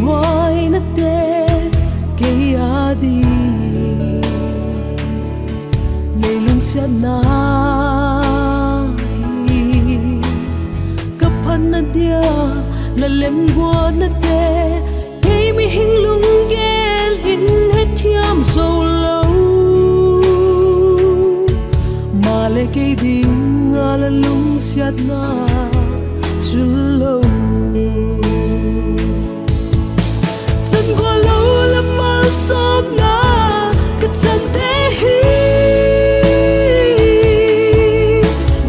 hoài na te ke adi lei lung sia na kapan na dia la lem gua na te ke mi hing lung gel in het thiam so lo ma le ke ding ala lung sia na chulo chân qua lâu lắm mà sớm na cái chân thế hi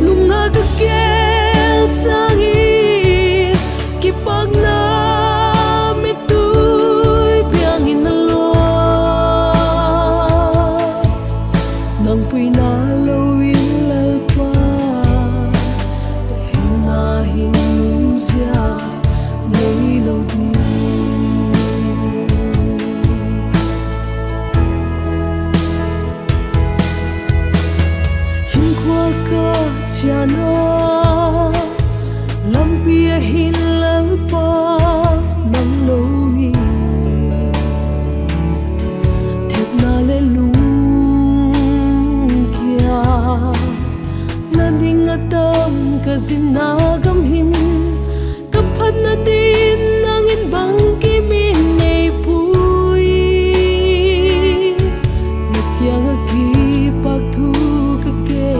nung nga được kêu trang y kịp bạc na mi tuổi biang in lo nang pui na lâu in lal pa hình na hình sia ngày lâu đi cha nó lam bia hin lal pa nang lo hi thiệt na le lung kia na ding atam ka zin na gam hin ka phat na din nang in bang ki min nei pui yakyang ki pak thu ka ke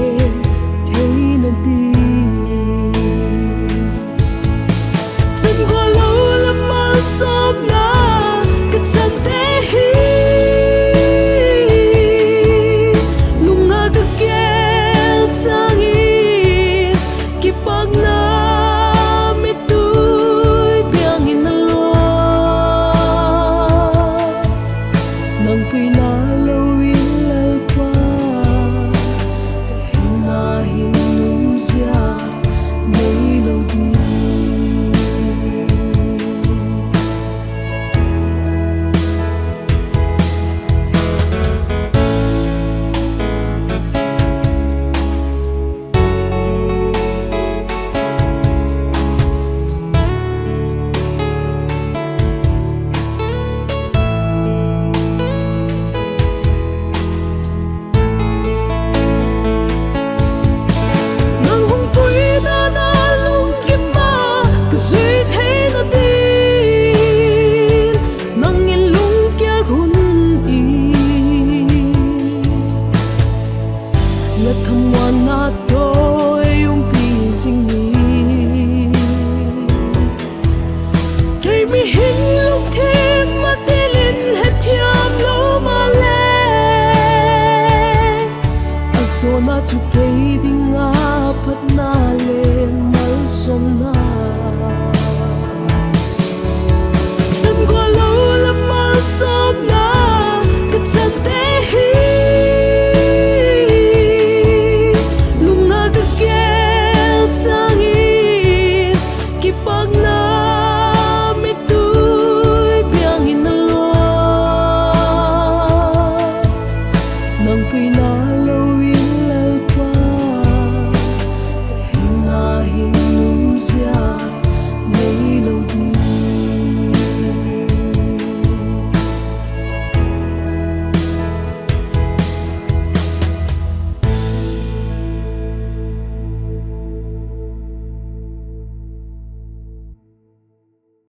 chân qua lâu lắm mà sớm na cái chân thế hi nung nga được kêu trang y kịp bạc na mi tuổi biang in lo nang pui na lâu in lal pa hình na hình lung sia ngày lâu đi thầm ngoan na tôi pi sinh ni cây mi hình lúc thêm mà thế lên hết thiam lâu mà lẽ a so na chu cây